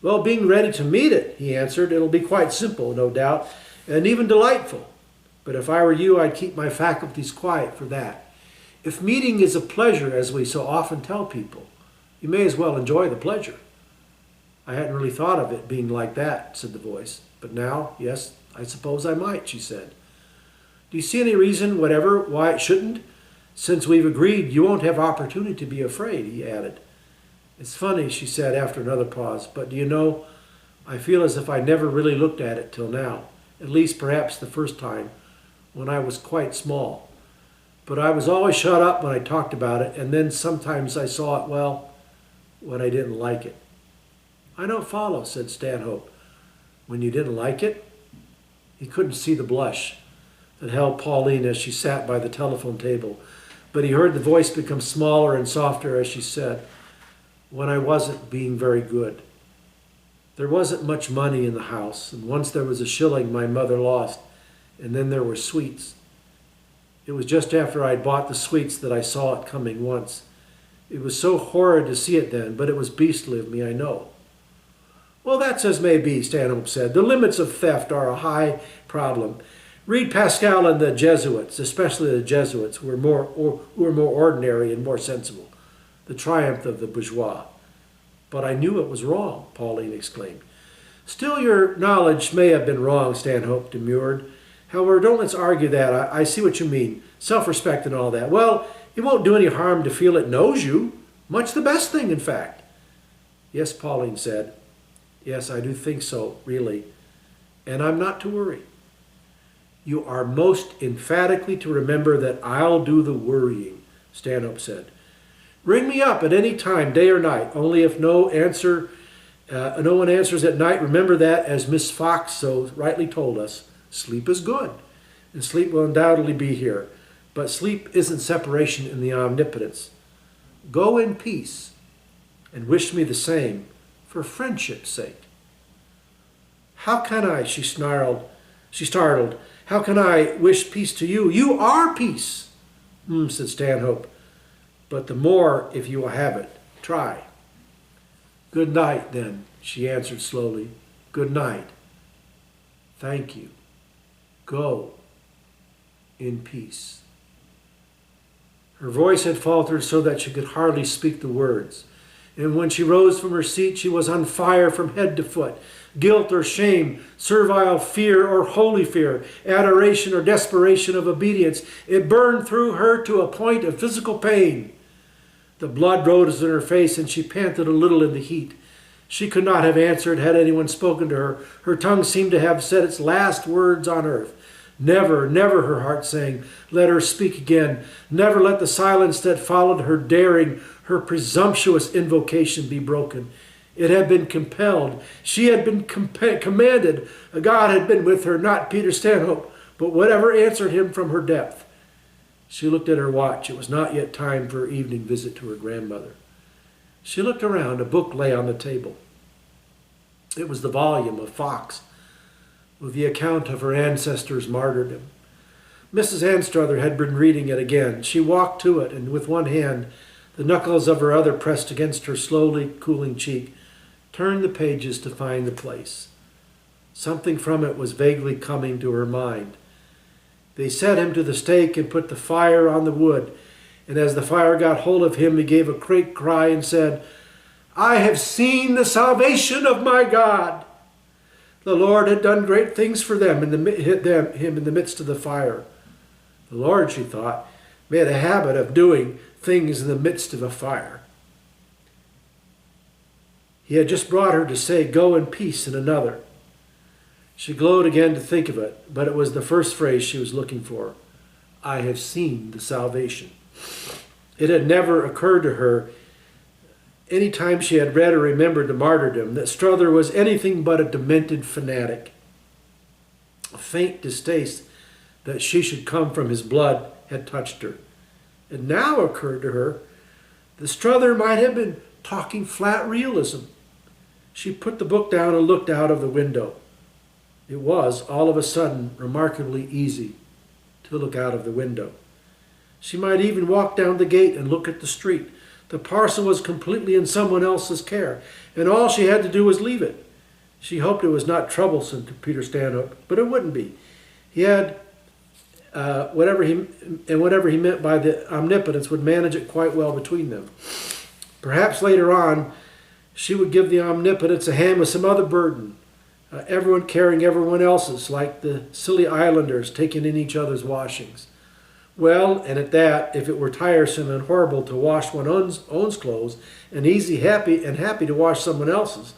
"Well, being ready to meet it," he answered. "It'll be quite simple, no doubt, and even delightful. But if I were you, I'd keep my faculties quiet for that. If meeting is a pleasure, as we so often tell people, you may as well enjoy the pleasure." "I hadn't really thought of it being like that," said the voice. "But now, yes, I suppose I might," she said. "Do you see any reason whatever why it shouldn't? Since we've agreed, you won't have opportunity to be afraid," he added. "It's funny," she said after another pause, "but do you know, I feel as if I never really looked at it till now, at least perhaps the first time, when I was quite small. But I was always shut up when I talked about it, and then sometimes I saw it, well, when I didn't like it." "I don't follow," said Stanhope. "When you didn't like it?" He couldn't see the blush that held Pauline as she sat by the telephone table, but he heard the voice become smaller and softer as she said, "When I wasn't being very good. There wasn't much money in the house, and once there was a shilling my mother lost, and then there were sweets. It was just after I'd bought the sweets that I saw it coming once. It was so horrid to see it then, but it was beastly of me, I know." "Well, that's as may be," Stanhope said. "The limits of theft are a high problem. Read Pascal and the Jesuits, especially the Jesuits, who were more ordinary and more sensible. The triumph of the bourgeois." "But I knew it was wrong," Pauline exclaimed. "Still, your knowledge may have been wrong," Stanhope demurred. "However, don't let's argue that. I see what you mean. Self-respect and all that. Well, it won't do any harm to feel it knows you. Much the best thing, in fact." "Yes," Pauline said. "Yes, I do think so, really. And I'm not to worry." "You are most emphatically to remember that I'll do the worrying," Stanhope said. "Ring me up at any time, day or night. Only if no one answers at night, remember that, as Miss Fox so rightly told us, sleep is good, and sleep will undoubtedly be here. But sleep isn't separation in the omnipotence. Go in peace, and wish me the same, for friendship's sake." "How can I?" she startled. "How can I wish peace to you? You are peace." Said Stanhope. "But the more if you will have it. Try." "Good night, then," she answered slowly. "Good night. Thank you. Go in peace." Her voice had faltered so that she could hardly speak the words. And when she rose from her seat, she was on fire from head to foot. guilt or shame, servile fear or holy fear, adoration or desperation of obedience. It burned through her to a point of physical pain. The blood rose in her face, and she panted a little in the heat. She could not have answered had anyone spoken to her. Her tongue seemed to have said its last words on earth. Never, never, her heart sang, let her speak again. Never let the silence that followed her daring, her presumptuous invocation be broken. It had been compelled. She had been commanded. God had been with her, not Peter Stanhope, but whatever answered him from her depth. She looked at her watch. It was not yet time for her evening visit to her grandmother. She looked around. A book lay on the table. It was the volume of Fox, with the account of her ancestors' martyrdom. Mrs. Anstruther had been reading it again. She walked to it, and with one hand, the knuckles of her other pressed against her slowly cooling cheek, turned the pages to find the place. Something from it was vaguely coming to her mind. They set him to the stake and put the fire on the wood, and as the fire got hold of him, he gave a great cry and said, I have seen the salvation of my God. The Lord had done great things for them him in the midst of the fire. The Lord, she thought, made a habit of doing things in the midst of a fire. He had just brought her to say, go in peace in another. She glowed again to think of it, but it was the first phrase she was looking for. I have seen the salvation. It had never occurred to her, any time she had read or remembered the martyrdom, that Struther was anything but a demented fanatic. A faint distaste that she should come from his blood had touched her. It now occurred to her that Struther might have been talking flat realism. She put the book down and looked out of the window. It was, all of a sudden, remarkably easy to look out of the window. She might even walk down the gate and look at the street. The parcel was completely in someone else's care, and all she had to do was leave it. She hoped it was not troublesome to Peter Stanhope, but it wouldn't be. He had whatever he meant by the omnipotence would manage it quite well between them. Perhaps later on, she would give the omnipotence a hand with some other burden. Everyone carrying everyone else's, like the silly islanders taking in each other's washings. Well, and at that, if it were tiresome and horrible to wash one's own clothes, and happy to wash someone else's,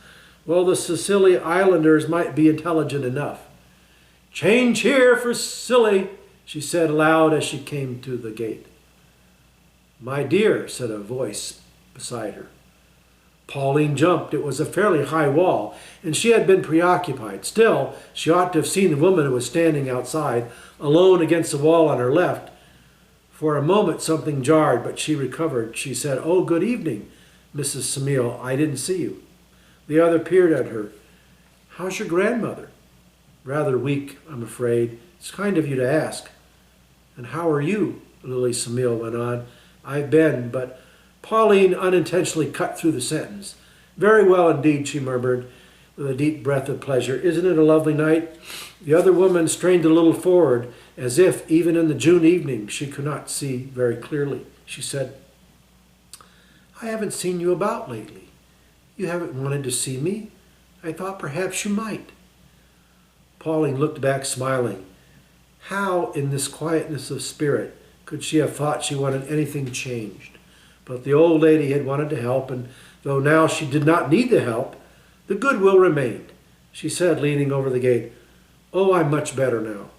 well, the Sicily Islanders might be intelligent enough. Change here for silly, she said aloud as she came to the gate. My dear, said a voice beside her. Pauline jumped. It was a fairly high wall, and she had been preoccupied. Still, she ought to have seen the woman who was standing outside, alone against the wall on her left. For a moment something jarred, but she recovered. She said, Oh, good evening, Mrs. Samil. I didn't see you. The other peered at her. How's your grandmother? Rather weak, I'm afraid. It's kind of you to ask. And how are you? Lily Samil went on. I've been, but Pauline unintentionally cut through the sentence. Very well indeed, she murmured, with a deep breath of pleasure. Isn't it a lovely night? The other woman strained a little forward, as if, even in the June evening, she could not see very clearly. She said, I haven't seen you about lately. You haven't wanted to see me. I thought perhaps you might. Pauline looked back, smiling. How, in this quietness of spirit, could she have thought she wanted anything changed? But the old lady had wanted to help, and though now she did not need the help, the goodwill remained. She said, leaning over the gate, Oh, I'm much better now.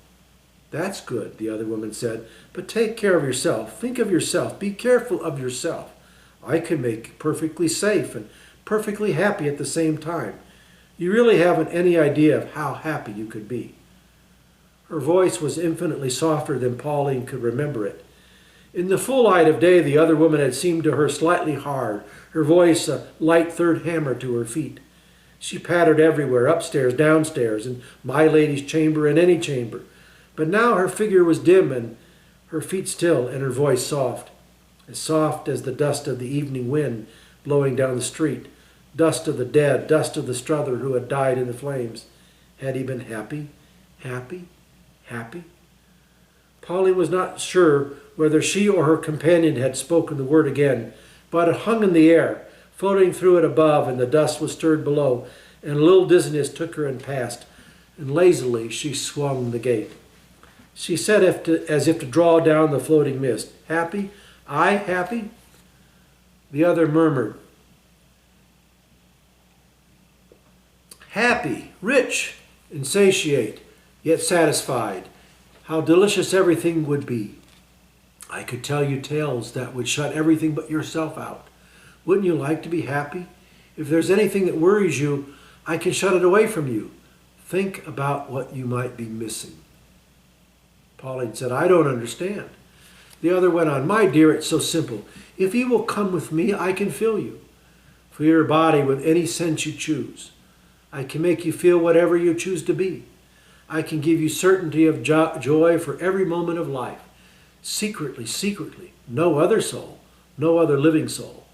That's good, the other woman said, but take care of yourself. Think of yourself. Be careful of yourself. I can make you perfectly safe and perfectly happy at the same time. You really haven't any idea of how happy you could be. Her voice was infinitely softer than Pauline could remember it. In the full light of day, the other woman had seemed to her slightly hard, her voice a light third hammer to her feet. She pattered everywhere, upstairs, downstairs, in my lady's chamber, in any chamber. But now her figure was dim and her feet still, and her voice soft as the dust of the evening wind blowing down the street, dust of the dead, dust of the Struther who had died in the flames. Had he been happy? Happy? Happy? Polly was not sure whether she or her companion had spoken the word again, but it hung in the air, floating through it above, and the dust was stirred below, and a little dizziness took her and passed, and lazily she swung the gate. She said as if to draw down the floating mist, "Happy? I happy?" The other murmured, "Happy, rich, insatiate, yet satisfied. How delicious everything would be. I could tell you tales that would shut everything but yourself out. Wouldn't you like to be happy? If there's anything that worries you, I can shut it away from you. Think about what you might be missing." Pauline said, "I don't understand." The other went on, "My dear, it's so simple. If you will come with me, I can fill you. Fill your body with any sense you choose. I can make you feel whatever you choose to be. I can give you certainty of joy for every moment of life. Secretly, secretly, no other soul, no other living soul."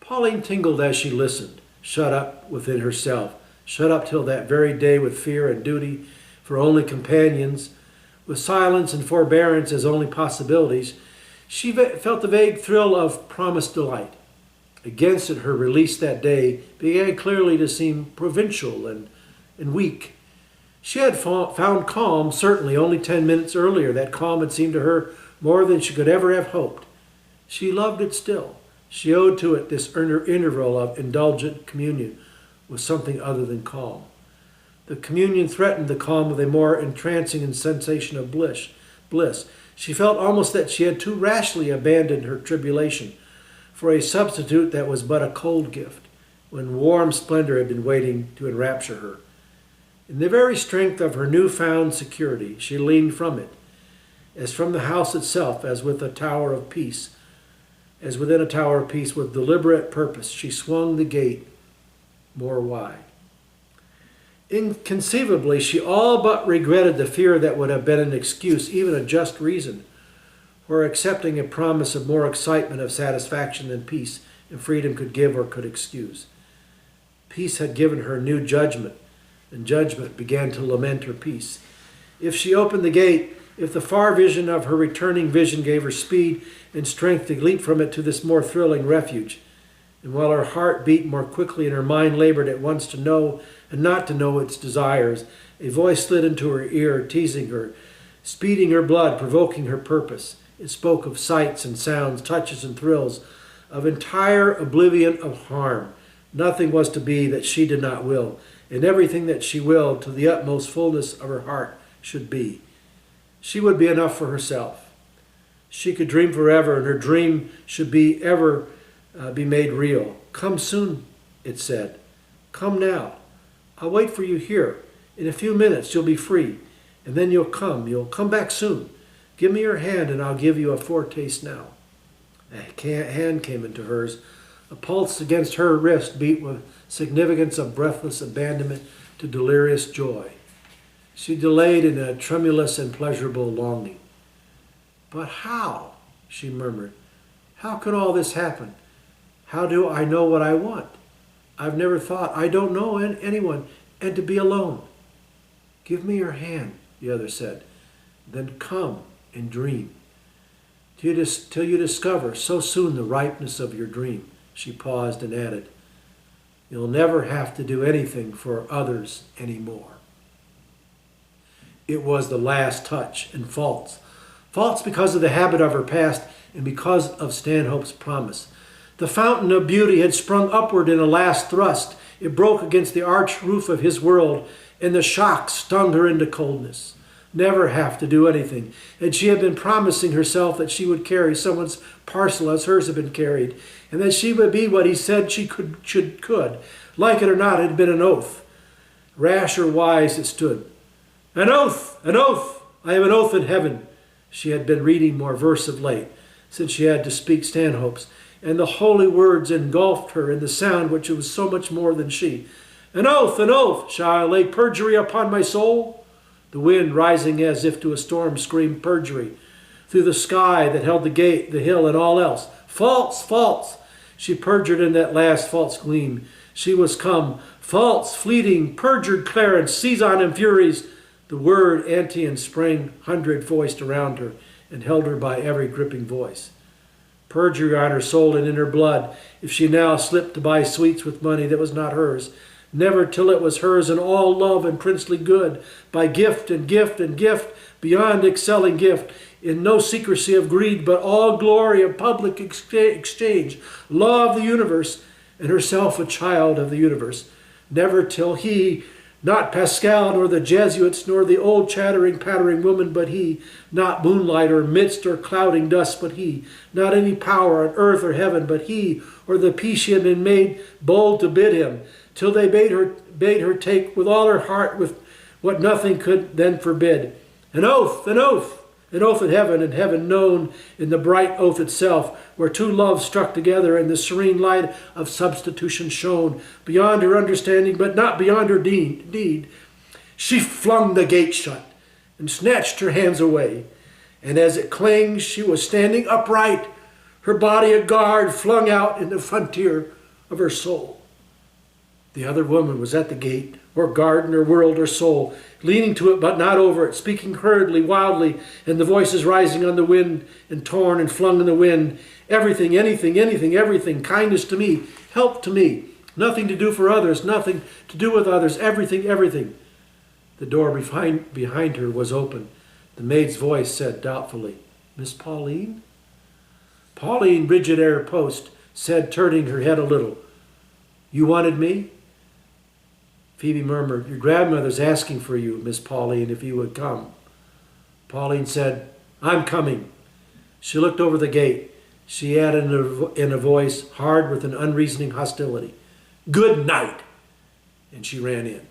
Pauline tingled as she listened, shut up within herself, shut up till that very day with fear and duty for only companions, with silence and forbearance as only possibilities. She felt the vague thrill of promised delight. Against it, her release that day began clearly to seem provincial and weak. She had found calm, certainly, only 10 minutes earlier. That calm had seemed to her more than she could ever have hoped. She loved it still. She owed to it this interval of indulgent communion with something other than calm. The communion threatened the calm with a more entrancing sensation of bliss. She felt almost that she had too rashly abandoned her tribulation for a substitute that was but a cold gift, when warm splendor had been waiting to enrapture her. In the very strength of her newfound security, she leaned from it, as from the house itself, as within a tower of peace, with deliberate purpose, she swung the gate more wide. Inconceivably, she all but regretted the fear that would have been an excuse, even a just reason, for accepting a promise of more excitement of satisfaction than peace and freedom could give or could excuse. Peace had given her new judgment, and judgment began to lament her peace. If she opened the gate, if the far vision of her returning vision gave her speed and strength to leap from it to this more thrilling refuge, and while her heart beat more quickly and her mind labored at once to know and not to know its desires, a voice slid into her ear, teasing her, speeding her blood, provoking her purpose. It spoke of sights and sounds, touches and thrills, of entire oblivion of harm. Nothing was to be that she did not will, and everything that she willed to the utmost fullness of her heart should be. She would be enough for herself. She could dream forever, and her dream should be ever be made real. "Come soon," it said. "Come now. I'll wait for you here. In a few minutes you'll be free, and then you'll come. You'll come back soon. Give me your hand, and I'll give you a foretaste now." A hand came into hers. A pulse against her wrist beat with significance of breathless abandonment to delirious joy. She delayed in a tremulous and pleasurable longing. "But how?" she murmured. "How could all this happen? How do I know what I want? I've never thought. I don't know anyone, and to be alone." "Give me your hand," the other said. "Then come and dream. Till you discover so soon the ripeness of your dream." She paused and added, "You'll never have to do anything for others anymore." It was the last touch, and false. False because of the habit of her past and because of Stanhope's promise. The fountain of beauty had sprung upward in a last thrust. It broke against the arched roof of his world, and the shock stung her into coldness. Never have to do anything. And she had been promising herself that she would carry someone's parcel as hers had been carried, and that she would be what he said she could. Like it or not, it had been an oath. Rash or wise it stood. "An oath! An oath! I have an oath in heaven." She had been reading more verse of late, since she had to speak Stanhope's, and the holy words engulfed her in the sound which was so much more than she. "An oath! An oath! Shall I lay perjury upon my soul?" The wind, rising as if to a storm, screamed perjury through the sky that held the gate, the hill, and all else. False! False! She perjured in that last false gleam. She was come. False, fleeting, perjured Clarence, seize on him, Furies. The word Antian sprang hundred-voiced around her and held her by every gripping voice. Perjury on her soul and in her blood, if she now slipped to buy sweets with money that was not hers. never till it was hers in all love and princely good, by gift and gift and gift, beyond excelling gift, in no secrecy of greed, but all glory of public exchange, law of the universe, and herself a child of the universe. Never till he, not Pascal, nor the Jesuits, nor the old chattering, pattering woman, but he, not moonlight or mist or clouding dust, but he, not any power on earth or heaven, but he, or the peace she had been made bold to bid him, till they bade her take with all her heart, with what nothing could then forbid. An oath, an oath! An oath in heaven, and heaven known in the bright oath itself, where two loves struck together and the serene light of substitution shone, beyond her understanding, but not beyond her deed. She flung the gate shut and snatched her hands away, and as it clanged, she was standing upright, her body a guard flung out in the frontier of her soul. The other woman was at the gate, or garden, or world, or soul, leaning to it but not over it, speaking hurriedly, wildly, and the voices rising on the wind and torn and flung in the wind. Everything, anything, anything, everything, kindness to me, help to me, nothing to do for others, nothing to do with others, everything, everything. The door behind her was open. The maid's voice said doubtfully, "Miss Pauline?" Pauline, Bridget Eyre Post, said, turning her head a little, "You wanted me?" Phoebe murmured, "Your grandmother's asking for you, Miss Pauline, if you would come." Pauline said, "I'm coming." She looked over the gate. She added in a voice hard with an unreasoning hostility, "Good night." And she ran in.